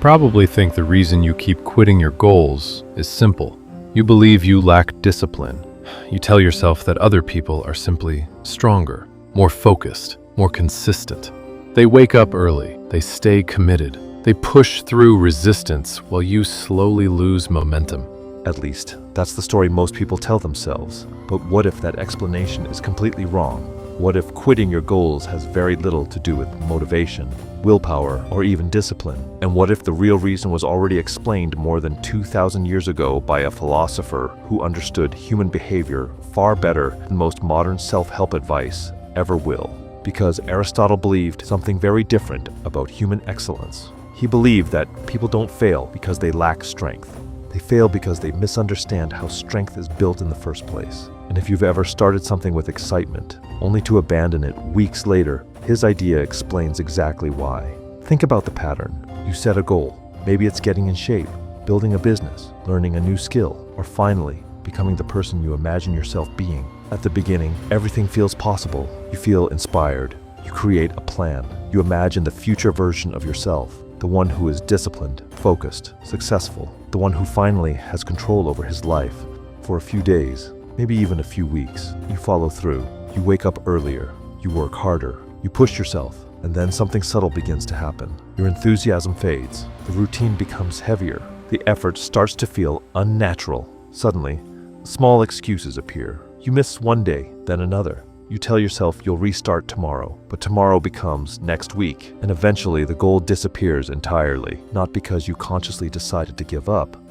probably think the reason you keep quitting your goals is simple. You believe you lack discipline. You tell yourself that other people are simply stronger, more focused, more consistent. They wake up early, they stay committed, they push through resistance while you slowly lose momentum. At least, that's the story most people tell themselves. But what if that explanation is completely wrong? What if quitting your goals has very little to do with motivation, willpower, or even discipline? And what if the real reason was already explained more than 2,000 years ago by a philosopher who understood human behavior far better than most modern self-help advice ever will? Because Aristotle believed something very different about human excellence. He believed that people don't fail because they lack strength. They fail because they misunderstand how strength is built in the first place. And if you've ever started something with excitement, only to abandon it weeks later, his idea explains exactly why. Think about the pattern. You set a goal. Maybe it's getting in shape, building a business, learning a new skill, or finally, becoming the person you imagine yourself being. At the beginning, everything feels possible. You feel inspired. You create a plan. You imagine the future version of yourself, the one who is disciplined, focused, successful, the one who finally has control over his life. For a few days, maybe even a few weeks, you follow through. You wake up earlier. You work harder. You push yourself. And then something subtle begins to happen. Your enthusiasm fades. The routine becomes heavier. The effort starts to feel unnatural. Suddenly, small excuses appear. You miss one day, then another. You tell yourself you'll restart tomorrow, but tomorrow becomes next week, and eventually the goal disappears entirely, not because you consciously decided to give up,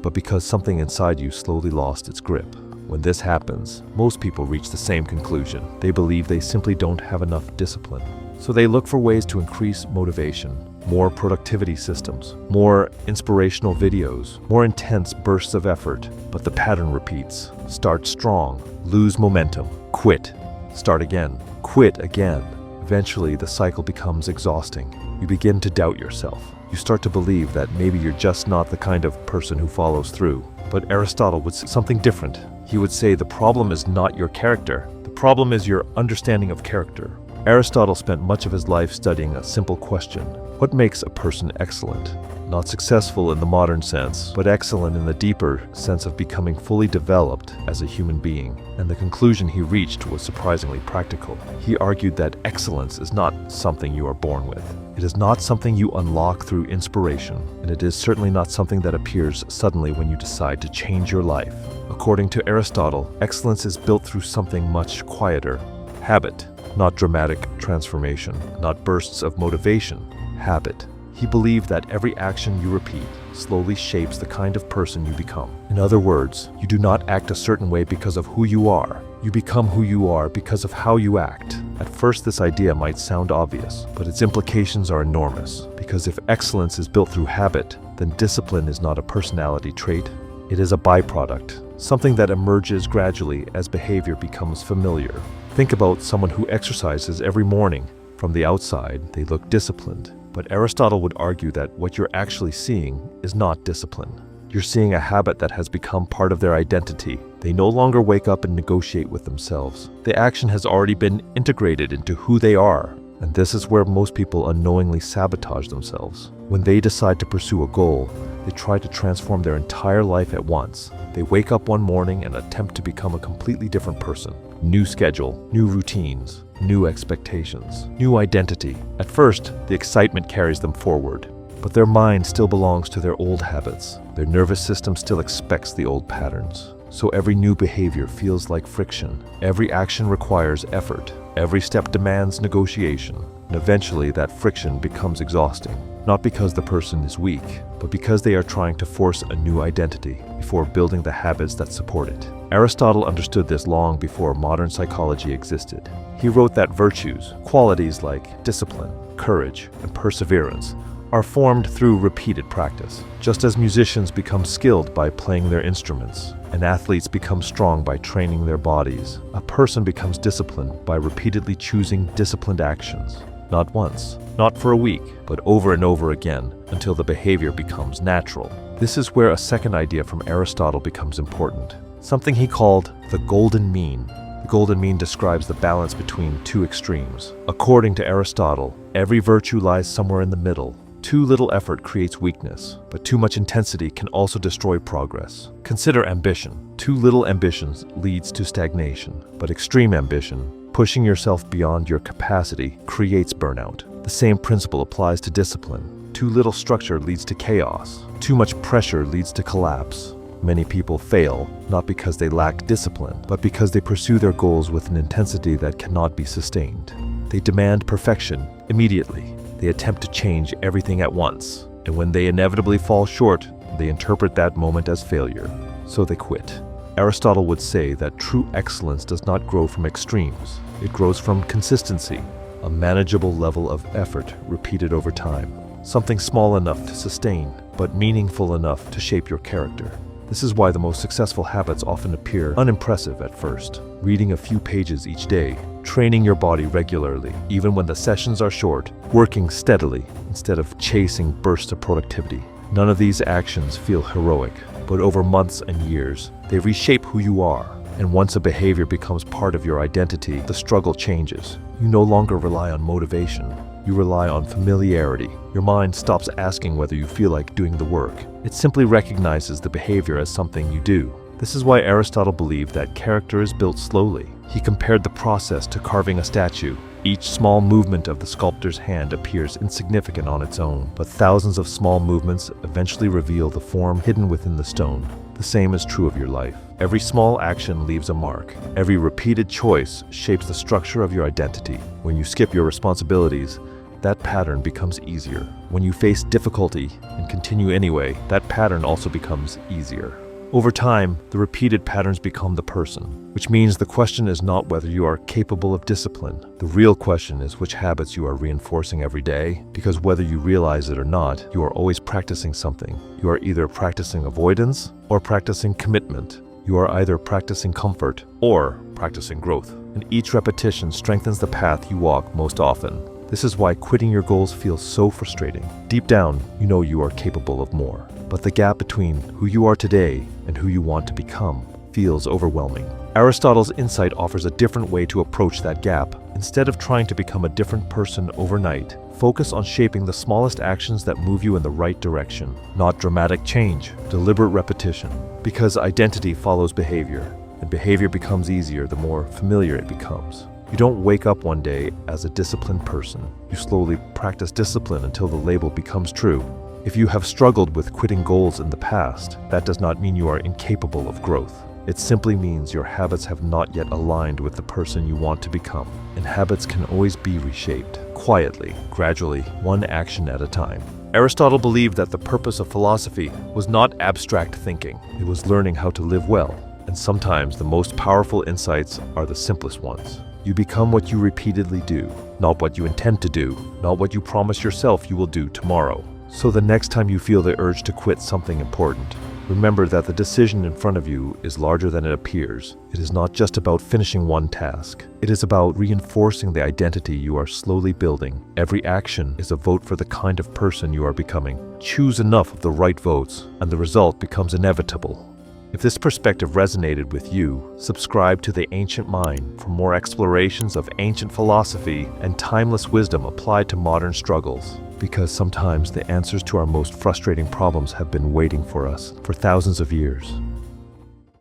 but because something inside you slowly lost its grip. When this happens, most people reach the same conclusion. They believe they simply don't have enough discipline. So they look for ways to increase motivation, more productivity systems, more inspirational videos, more intense bursts of effort. But the pattern repeats. Start strong, lose momentum, quit, start again, quit again. Eventually, the cycle becomes exhausting. You begin to doubt yourself. You start to believe that maybe you're just not the kind of person who follows through. But Aristotle would say something different. He would say the problem is not your character. The problem is your understanding of character. Aristotle spent much of his life studying a simple question. What makes a person excellent? Not successful in the modern sense, but excellent in the deeper sense of becoming fully developed as a human being. And the conclusion he reached was surprisingly practical. He argued that excellence is not something you are born with. It is not something you unlock through inspiration, and it is certainly not something that appears suddenly when you decide to change your life. According to Aristotle, excellence is built through something much quieter. Habit, not dramatic transformation, not bursts of motivation. Habit. He believed that every action you repeat slowly shapes the kind of person you become. In other words, you do not act a certain way because of who you are. You become who you are because of how you act. At first, this idea might sound obvious, but its implications are enormous. Because if excellence is built through habit, then discipline is not a personality trait. It is a byproduct, something that emerges gradually as behavior becomes familiar. Think about someone who exercises every morning. From the outside, they look disciplined. But Aristotle would argue that what you're actually seeing is not discipline. You're seeing a habit that has become part of their identity. They no longer wake up and negotiate with themselves. The action has already been integrated into who they are. And this is where most people unknowingly sabotage themselves. When they decide to pursue a goal, they try to transform their entire life at once. They wake up one morning and attempt to become a completely different person. New schedule, new routines, new expectations, new identity. At first, the excitement carries them forward, but their mind still belongs to their old habits. Their nervous system still expects the old patterns. So every new behavior feels like friction. Every action requires effort. Every step demands negotiation. And eventually that friction becomes exhausting. Not because the person is weak, but because they are trying to force a new identity before building the habits that support it. Aristotle understood this long before modern psychology existed. He wrote that virtues, qualities like discipline, courage, and perseverance, are formed through repeated practice. Just as musicians become skilled by playing their instruments, and athletes become strong by training their bodies, a person becomes disciplined by repeatedly choosing disciplined actions. Not once, not for a week, but over and over again until the behavior becomes natural. This is where a second idea from Aristotle becomes important, something he called the golden mean. The golden mean describes the balance between two extremes. According to Aristotle, every virtue lies somewhere in the middle. Too little effort creates weakness, but too much intensity can also destroy progress. Consider ambition. Too little ambition leads to stagnation, but extreme ambition, pushing yourself beyond your capacity, creates burnout. The same principle applies to discipline. Too little structure leads to chaos. Too much pressure leads to collapse. Many people fail, not because they lack discipline, but because they pursue their goals with an intensity that cannot be sustained. They demand perfection immediately. They attempt to change everything at once, and when they inevitably fall short, they interpret that moment as failure, so they quit. Aristotle would say that true excellence does not grow from extremes. It grows from consistency, a manageable level of effort repeated over time. Something small enough to sustain, but meaningful enough to shape your character. This is why the most successful habits often appear unimpressive at first. Reading a few pages each day, training your body regularly, even when the sessions are short, working steadily instead of chasing bursts of productivity. None of these actions feel heroic, but over months and years, they reshape who you are. And once a behavior becomes part of your identity, the struggle changes. You no longer rely on motivation. You rely on familiarity. Your mind stops asking whether you feel like doing the work. It simply recognizes the behavior as something you do. This is why Aristotle believed that character is built slowly. He compared the process to carving a statue. Each small movement of the sculptor's hand appears insignificant on its own, but thousands of small movements eventually reveal the form hidden within the stone. The same is true of your life. Every small action leaves a mark. Every repeated choice shapes the structure of your identity. When you skip your responsibilities, that pattern becomes easier. When you face difficulty and continue anyway, that pattern also becomes easier. Over time, the repeated patterns become the person, which means the question is not whether you are capable of discipline. The real question is which habits you are reinforcing every day, because whether you realize it or not, you are always practicing something. You are either practicing avoidance or practicing commitment. You are either practicing comfort or practicing growth. And each repetition strengthens the path you walk most often. This is why quitting your goals feels so frustrating. Deep down, you know you are capable of more. But the gap between who you are today and who you want to become feels overwhelming. Aristotle's insight offers a different way to approach that gap. Instead of trying to become a different person overnight, focus on shaping the smallest actions that move you in the right direction. Not dramatic change, deliberate repetition. Because identity follows behavior, and behavior becomes easier the more familiar it becomes. You don't wake up one day as a disciplined person. You slowly practice discipline until the label becomes true. If you have struggled with quitting goals in the past, that does not mean you are incapable of growth. It simply means your habits have not yet aligned with the person you want to become. And habits can always be reshaped, quietly, gradually, one action at a time. Aristotle believed that the purpose of philosophy was not abstract thinking. It was learning how to live well. And sometimes the most powerful insights are the simplest ones. You become what you repeatedly do, not what you intend to do, not what you promise yourself you will do tomorrow. So the next time you feel the urge to quit something important, remember that the decision in front of you is larger than it appears. It is not just about finishing one task. It is about reinforcing the identity you are slowly building. Every action is a vote for the kind of person you are becoming. Choose enough of the right votes, and the result becomes inevitable. If this perspective resonated with you, subscribe to The Ancient Mind for more explorations of ancient philosophy and timeless wisdom applied to modern struggles. Because sometimes the answers to our most frustrating problems have been waiting for us for thousands of years.